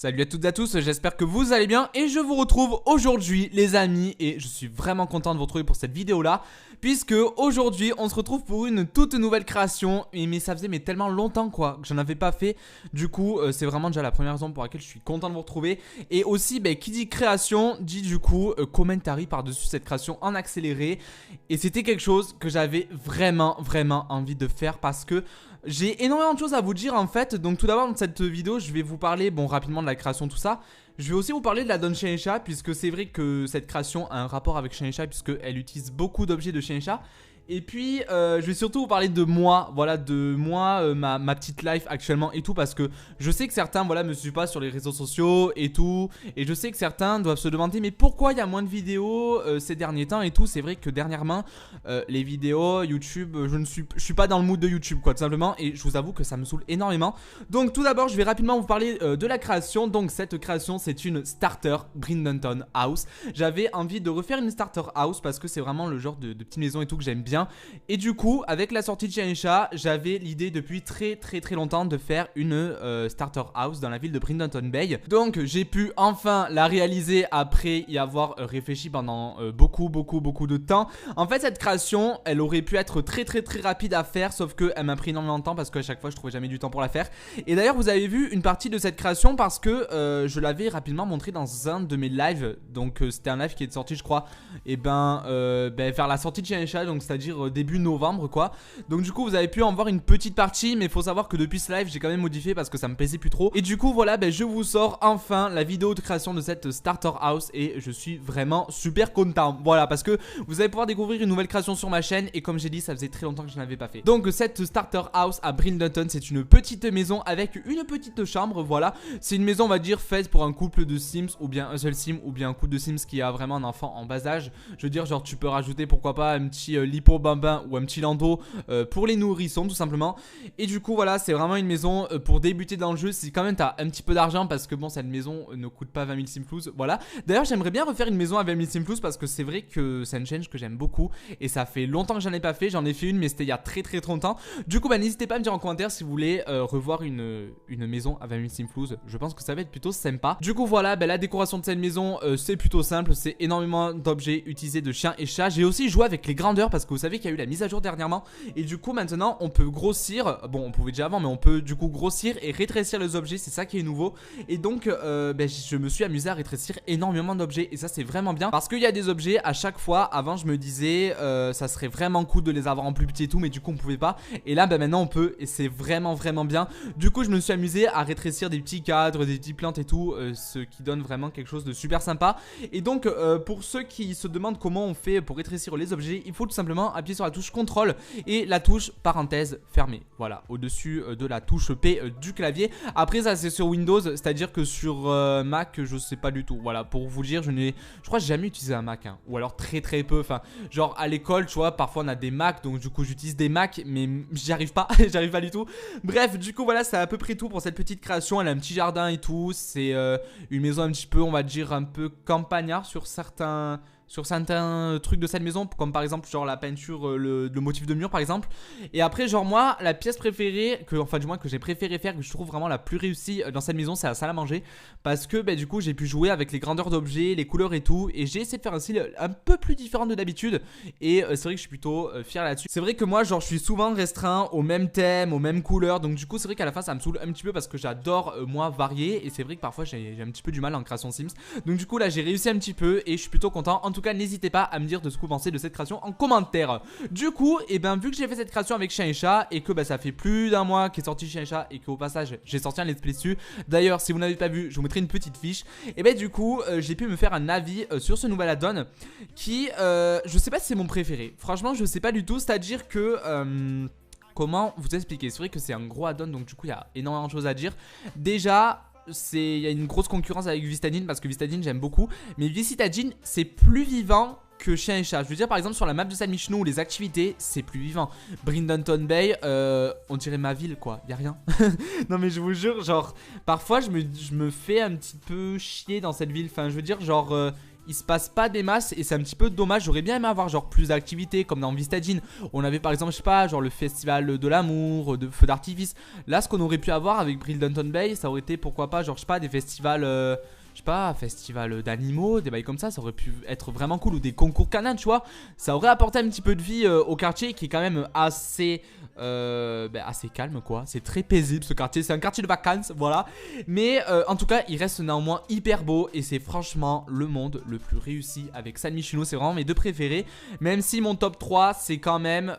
Salut à toutes et à tous, j'espère que vous allez bien et je vous retrouve aujourd'hui les amis et je suis vraiment content de vous retrouver pour cette vidéo là puisque aujourd'hui on se retrouve pour une toute nouvelle création mais ça faisait tellement longtemps quoi que j'en avais pas fait. Du coup c'est vraiment déjà la première raison pour laquelle je suis content de vous retrouver. Et aussi qui dit création dit du coup commentary par dessus cette création en accéléré. Et c'était quelque chose que j'avais vraiment envie de faire parce que j'ai énormément de choses à vous dire en fait. Donc tout d'abord dans cette vidéo je vais vous parler rapidement de la création tout ça. Je vais aussi vous parler de la donne Chien et Chat puisque c'est vrai que cette création a un rapport avec Chien et Chat puisqu'elle utilise beaucoup d'objets de Chien et Chat. Et puis je vais surtout vous parler de moi, voilà, de moi, ma petite life actuellement et tout. Parce que je sais que certains me suivent pas sur les réseaux sociaux et tout. Et je sais que certains doivent se demander mais pourquoi il y a moins de vidéos ces derniers temps et tout. C'est vrai que dernièrement les vidéos YouTube, je suis pas dans le mood de YouTube quoi tout simplement. Et je vous avoue que ça me saoule énormément. Donc tout d'abord je vais rapidement vous parler de la création. Donc cette création c'est une starter Brindleton House. J'avais envie de refaire une starter house parce que c'est vraiment le genre de petite maison et tout que j'aime bien. Et du coup avec la sortie de Chien et Chat j'avais l'idée depuis très longtemps de faire une starter house dans la ville de Brindleton Bay. Donc j'ai pu enfin la réaliser après y avoir réfléchi pendant beaucoup de temps. En fait cette création elle aurait pu être très rapide à faire, sauf que elle m'a pris énormément de temps parce qu'à chaque fois je trouvais jamais du temps pour la faire. Et d'ailleurs vous avez vu une partie de cette création parce que je l'avais rapidement montré dans un de mes lives. Donc c'était un live qui est sorti je crois vers la sortie de Chien et Chat, donc c'est-à-dire début novembre quoi. Donc du coup vous avez pu en voir une petite partie, mais il faut savoir que depuis ce live j'ai quand même modifié parce que ça me plaisait plus trop. Et du coup voilà je vous sors enfin la vidéo de création de cette starter house et je suis vraiment super content. Voilà, parce que vous allez pouvoir découvrir une nouvelle création sur ma chaîne et comme j'ai dit ça faisait très longtemps que je n'avais pas fait. Donc cette starter house à Brindleton c'est une petite maison avec une petite chambre. Voilà, c'est une maison on va dire faite pour un couple de Sims ou bien un seul Sim ou bien un couple de Sims qui a vraiment un enfant en bas âge. Je veux dire genre tu peux rajouter pourquoi pas un petit lipo bambin ou un petit lando pour les nourrissons tout simplement. Et du coup voilà c'est vraiment une maison pour débuter dans le jeu si quand même t'as un petit peu d'argent, parce que bon cette maison ne coûte pas 20 000 simflouz. Voilà, d'ailleurs j'aimerais bien refaire une maison à 20 000 simflouz parce que c'est vrai que c'est une chaîne que j'aime beaucoup et ça fait longtemps que j'en ai pas fait. J'en ai fait une mais c'était il y a très longtemps. Du coup n'hésitez pas à me dire en commentaire si vous voulez revoir une maison à 20 000 simflouz. Je pense que ça va être plutôt sympa. Du coup voilà la décoration de cette maison c'est plutôt simple, c'est énormément d'objets utilisés de Chien et Chat. J'ai aussi joué avec les grandeurs parce que vous savez qu'il y a eu la mise à jour dernièrement et du coup maintenant on peut grossir, bon on pouvait déjà avant mais on peut du coup grossir et rétrécir les objets, c'est ça qui est nouveau. Et donc je me suis amusé à rétrécir énormément d'objets et ça c'est vraiment bien parce qu'il y a des objets à chaque fois. Avant je me disais ça serait vraiment cool de les avoir en plus petit et tout, mais du coup on pouvait pas, et là maintenant on peut et c'est vraiment bien. Du coup je me suis amusé à rétrécir des petits cadres, des petites plantes et tout, ce qui donne vraiment quelque chose de super sympa. Et donc pour ceux qui se demandent comment on fait pour rétrécir les objets, il faut tout simplement appuyer sur la touche CTRL et la touche parenthèse fermée, voilà, au-dessus de la touche P du clavier. Après ça c'est sur Windows, c'est à dire que sur Mac je sais pas du tout. Voilà, pour vous dire je crois que j'ai jamais utilisé un Mac ou alors très peu, enfin genre à l'école tu vois parfois on a des Mac, donc du coup j'utilise des Mac mais j'y arrive pas j'arrive pas du tout. Bref du coup voilà c'est à peu près tout pour cette petite création. Elle a un petit jardin et tout, c'est une maison un petit peu on va dire un peu campagnard sur certains trucs de cette maison, comme par exemple genre la peinture, le motif de mur par exemple. Et après genre moi la pièce préférée que j'ai préféré faire, que je trouve vraiment la plus réussie dans cette maison, c'est la salle à manger, parce que du coup j'ai pu jouer avec les grandeurs d'objets, les couleurs et tout, et j'ai essayé de faire un style un peu plus différent de d'habitude. Et c'est vrai que je suis plutôt fier là-dessus. C'est vrai que moi genre je suis souvent restreint au même thème, aux mêmes couleurs, donc du coup c'est vrai qu'à la fin ça me saoule un petit peu parce que j'adore moi varier, et c'est vrai que parfois j'ai un petit peu du mal en création Sims. Donc du coup là j'ai réussi un petit peu et je suis plutôt content. En tout cas n'hésitez pas à me dire de ce que vous pensez de cette création en commentaire. Du coup vu que j'ai fait cette création avec Chien et Chat et que ça fait plus d'un mois qu'est sorti Chien et Chat et qu'au passage j'ai sorti un let's play dessus, d'ailleurs si vous n'avez pas vu je vous mettrai une petite fiche, et du coup j'ai pu me faire un avis sur ce nouvel add-on qui je sais pas si c'est mon préféré, franchement je sais pas du tout. C'est à dire que comment vous expliquer, c'est vrai que c'est un gros add-on, donc du coup il y a énormément de choses à dire. Déjà il y a une grosse concurrence avec Vistadine parce que Vistadine j'aime beaucoup, mais Vistadine c'est plus vivant que Chien et Chat. Je veux dire par exemple sur la map de San Michnou, les activités c'est plus vivant. Brindleton Bay on dirait ma ville quoi, y a rien. Non mais je vous jure genre parfois je me fais un petit peu chier dans cette ville. Enfin je veux dire genre il se passe pas des masses et c'est un petit peu dommage. J'aurais bien aimé avoir genre plus d'activités comme dans Vistagine. On avait par exemple, je sais pas, genre le festival de l'amour, de feu d'artifice. Là, ce qu'on aurait pu avoir avec Brillianton Bay, ça aurait été pourquoi pas, genre je sais pas, des festivals. Je sais pas, festival d'animaux, des bails comme ça aurait pu être vraiment cool. Ou des concours canins, tu vois. Ça aurait apporté un petit peu de vie au quartier qui est quand même assez calme quoi. C'est très paisible ce quartier, c'est un quartier de vacances, voilà. Mais en tout cas, il reste néanmoins hyper beau. Et c'est franchement le monde le plus réussi avec San Myshuno. C'est vraiment mes deux préférés. Même si mon top 3 c'est quand même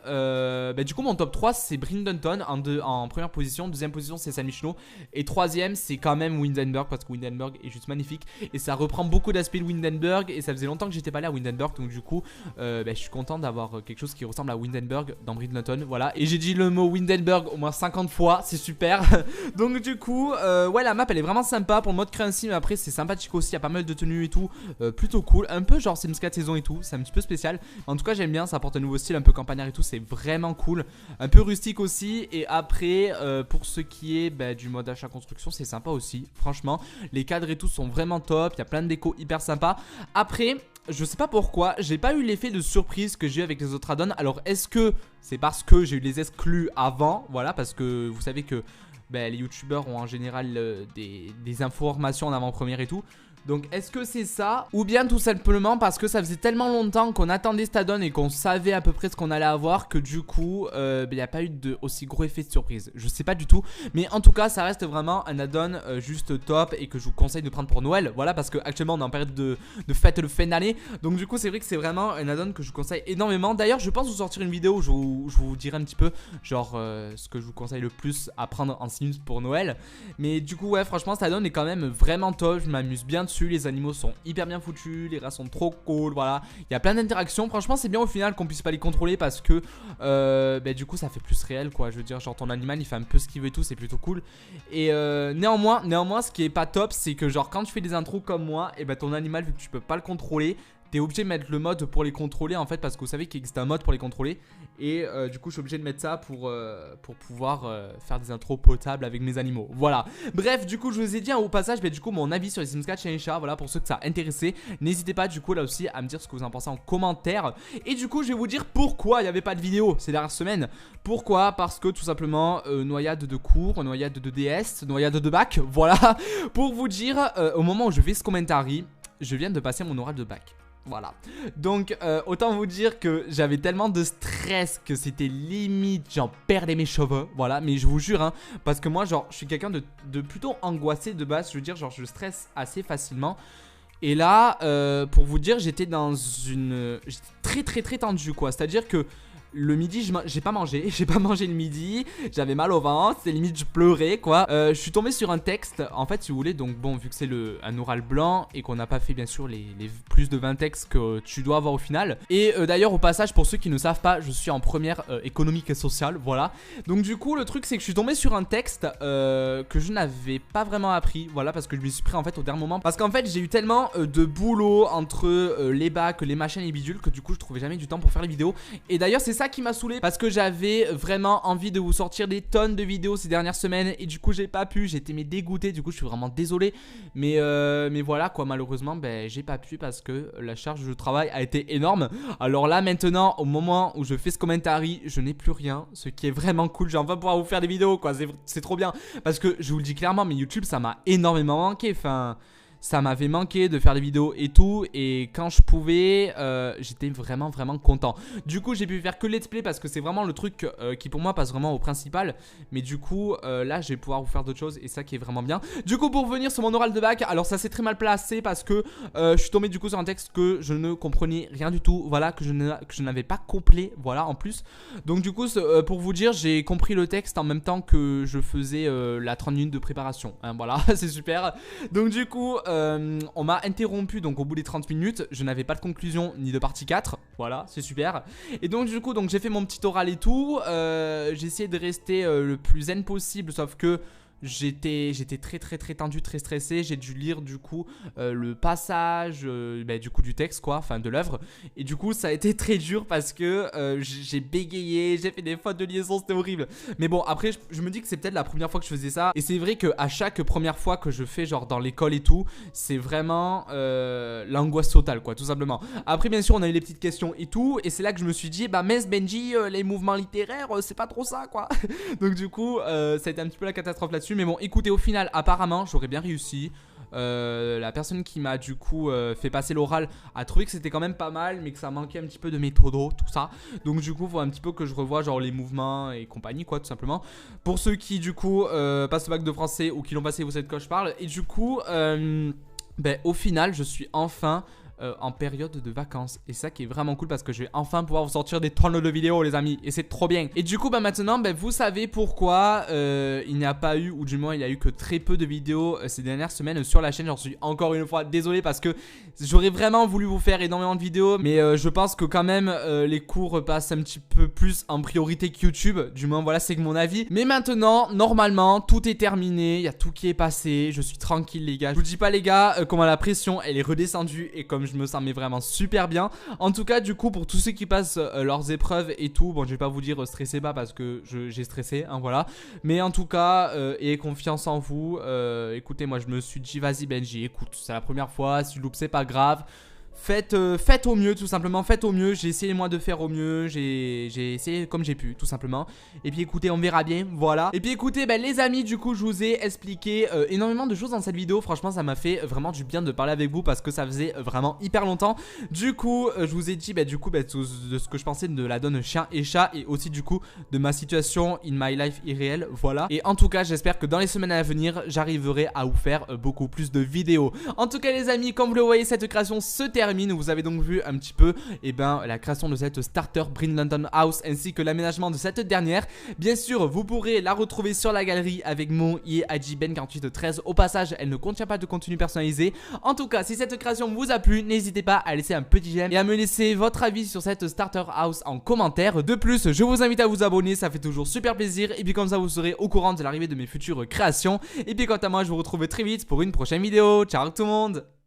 du coup mon top 3 c'est Bridleton en première position. Deuxième position c'est San Myshuno. Et troisième c'est quand même Windenburg, parce que Windenburg est juste magnifique. Et ça reprend beaucoup d'aspects de Windenburg. Et ça faisait longtemps que j'étais pas allé à Windenburg. Donc du coup je suis content d'avoir quelque chose qui ressemble à Windenburg dans Bridleton. Voilà. Et j'ai dit le mot Windenburg au moins 50 fois. C'est super. Donc du coup ouais, la map elle est vraiment sympa pour le mode currency. Mais après c'est sympathique aussi. Il y a pas mal de tenues et tout. Plutôt cool. Un peu genre Sims 4 saison et tout. C'est un petit peu spécial. En tout cas j'aime bien. Ça apporte un nouveau style un peu campagnard et tout. C'est vraiment cool. Un peu rustique aussi. Et après pour ce qui est du mode achat construction, c'est sympa aussi. Franchement les cadres et tout sont vraiment top. Il y a plein de déco hyper sympa. Après je sais pas pourquoi j'ai pas eu l'effet de surprise que j'ai eu avec les autres add-ons. Alors est-ce que c'est parce que j'ai eu les exclus avant? Voilà, parce que vous savez que les youtubeurs ont en général des informations en avant-première et tout. Donc est-ce que c'est ça? Ou bien tout simplement parce que ça faisait tellement longtemps qu'on attendait cet add-on et qu'on savait à peu près ce qu'on allait avoir, que du coup il n'y a pas eu de aussi gros effet de surprise. Je sais pas du tout. Mais en tout cas ça reste vraiment un add-on juste top et que je vous conseille de prendre pour Noël. Voilà, parce que actuellement on est en période de fête de fin d'année. Donc du coup c'est vrai que c'est vraiment un add-on que je vous conseille énormément. D'ailleurs je pense vous sortir une vidéo où je vous dirai un petit peu genre ce que je vous conseille le plus à prendre en Sims pour Noël. Mais du coup ouais, franchement cet add-on est quand même vraiment top. Je m'amuse bien dessus. Les animaux sont hyper bien foutus, les races sont trop cool, voilà. Il y a plein d'interactions, franchement c'est bien au final qu'on puisse pas les contrôler parce que du coup ça fait plus réel quoi. Je veux dire genre ton animal il fait un peu ce qu'il veut et tout, c'est plutôt cool. Et néanmoins ce qui est pas top c'est que genre quand tu fais des intros comme moi, et ton animal vu que tu peux pas le contrôler, t'es obligé de mettre le mode pour les contrôler en fait, parce que vous savez qu'il existe un mode pour les contrôler. Et du coup je suis obligé de mettre ça pour pouvoir faire des intros potables avec mes animaux. Voilà. Bref, du coup je vous ai dit au passage du coup mon avis sur les Sims 4 chez Chat. Voilà, pour ceux que ça a intéressé. N'hésitez pas du coup là aussi à me dire ce que vous en pensez en commentaire. Et du coup je vais vous dire pourquoi il n'y avait pas de vidéo ces dernières semaines. Pourquoi? Parce que tout simplement noyade de cours, noyade de DS, noyade de bac. Voilà. Pour vous dire au moment où je fais ce commentaire, je viens de passer mon oral de bac. Voilà, donc autant vous dire que j'avais tellement de stress que c'était limite, j'en perdais mes cheveux. Voilà, mais je vous jure hein, parce que moi genre je suis quelqu'un de plutôt angoissé de base. Je veux dire genre je stresse assez facilement. Et là pour vous dire j'étais dans une... J'étais très tendu quoi. C'est à dire que le midi, j'ai pas mangé. J'ai pas mangé le midi. J'avais mal au ventre. C'est limite, je pleurais quoi. Je suis tombé sur un texte. En fait, si vous voulez, donc bon, vu que c'est un oral blanc et qu'on n'a pas fait bien sûr les plus de 20 textes que tu dois avoir au final. Et d'ailleurs, au passage, pour ceux qui ne savent pas, je suis en première économique et sociale. Voilà. Donc, du coup, le truc, c'est que je suis tombé sur un texte que je n'avais pas vraiment appris. Voilà, parce que je m'y suis pris en fait au dernier moment. Parce qu'en fait, j'ai eu tellement de boulot entre les bacs, les machines et bidules que du coup, je trouvais jamais du temps pour faire les vidéos. Et d'ailleurs, c'est ça qui m'a saoulé parce que j'avais vraiment envie de vous sortir des tonnes de vidéos ces dernières semaines et du coup j'ai pas pu, j'étais dégoûté. Du coup je suis vraiment désolé, mais voilà quoi, malheureusement j'ai pas pu parce que la charge de travail a été énorme. Alors là maintenant au moment où je fais ce commentaire, je n'ai plus rien, ce qui est vraiment cool. J'ai enfin pouvoir vous faire des vidéos quoi, c'est trop bien parce que je vous le dis clairement, mais YouTube ça m'a énormément manqué. Enfin ça m'avait manqué de faire des vidéos et tout. Et quand je pouvais j'étais vraiment content. Du coup j'ai pu faire que let's play parce que c'est vraiment le truc qui pour moi passe vraiment au principal. Mais du coup là je vais pouvoir vous faire d'autres choses et ça qui est vraiment bien. Du coup pour revenir sur mon oral de bac, alors ça s'est très mal placé parce que je suis tombé du coup sur un texte que je ne comprenais rien du tout. Voilà, que je n'avais pas complet. Voilà en plus. Donc du coup pour vous dire, j'ai compris le texte en même temps que je faisais la 30 minutes de préparation hein, voilà c'est super. Donc du coup on m'a interrompu donc au bout des 30 minutes. Je n'avais pas de conclusion ni de partie 4. Voilà, c'est super. Et donc du coup j'ai fait mon petit oral et tout. J'ai essayé de rester le plus zen possible. Sauf que j'étais très tendu, très stressé. J'ai dû lire du coup le passage du coup du texte quoi, enfin de l'œuvre. Et du coup ça a été très dur parce que j'ai bégayé, j'ai fait des fautes de liaison, c'était horrible. Mais bon après je me dis que c'est peut-être la première fois que je faisais ça. Et c'est vrai qu'à chaque première fois que je fais genre dans l'école et tout, c'est vraiment l'angoisse totale quoi, tout simplement. Après bien sûr on a eu les petites questions et tout. Et c'est là que je me suis dit bah mince Benji, les mouvements littéraires c'est pas trop ça quoi. Donc du coup ça a été un petit peu la catastrophe là-dessus. Mais bon écoutez, au final apparemment j'aurais bien réussi. La personne qui m'a du coup fait passer l'oral a trouvé que c'était quand même pas mal, mais que ça manquait un petit peu de méthodo, tout ça. Donc du coup faut un petit peu que je revoie genre les mouvements et compagnie quoi, tout simplement. Pour ceux qui du coup passent le bac de français ou qui l'ont passé, vous savez de quoi je parle. Et du coup au final je suis enfin en période de vacances. Et ça qui est vraiment cool parce que je vais enfin pouvoir vous sortir des tonnes de vidéos les amis. Et c'est trop bien. Et du coup maintenant vous savez pourquoi il n'y a pas eu, ou du moins il n'y a eu que très peu de vidéos ces dernières semaines sur la chaîne. J'en suis encore une fois désolé parce que j'aurais vraiment voulu vous faire énormément de vidéos. Mais je pense que quand même les cours passent un petit peu plus en priorité que YouTube. Du moins voilà, c'est que mon avis. Mais maintenant normalement tout est terminé. Il y a tout qui est passé. Je suis tranquille les gars. Je vous dis pas les gars comment la pression elle est redescendue. Et comme je me sens mais vraiment super bien. En tout cas du coup pour tous ceux qui passent leurs épreuves et tout, bon je vais pas vous dire stressez pas parce que j'ai stressé hein, voilà. Mais en tout cas ayez confiance en vous. Écoutez, moi je me suis dit vas-y Benji, écoute c'est la première fois, si tu loupes c'est pas grave. Faites au mieux tout simplement, faites au mieux. J'ai essayé moi de faire au mieux, j'ai essayé comme j'ai pu tout simplement. Et puis écoutez on verra bien, voilà. Et puis écoutez les amis, du coup je vous ai expliqué énormément de choses dans cette vidéo. Franchement ça m'a fait vraiment du bien de parler avec vous parce que ça faisait vraiment hyper longtemps. Du coup je vous ai dit de ce que je pensais de la donne chien et chat. Et aussi du coup de ma situation in my life irréelle, voilà. Et en tout cas j'espère que dans les semaines à venir j'arriverai à vous faire beaucoup plus de vidéos. En tout cas les amis, comme vous le voyez cette création se termine. Vous avez donc vu un petit peu la création de cette starter Bring London House ainsi que l'aménagement de cette dernière. Bien sûr vous pourrez la retrouver sur la galerie avec mon IG Ben4813. Au passage elle ne contient pas de contenu personnalisé. En tout cas si cette création vous a plu, n'hésitez pas à laisser un petit j'aime et à me laisser votre avis sur cette starter house en commentaire. De plus je vous invite à vous abonner, ça fait toujours super plaisir. Et puis comme ça vous serez au courant de l'arrivée de mes futures créations. Et puis quant à moi je vous retrouve très vite pour une prochaine vidéo. Ciao tout le monde.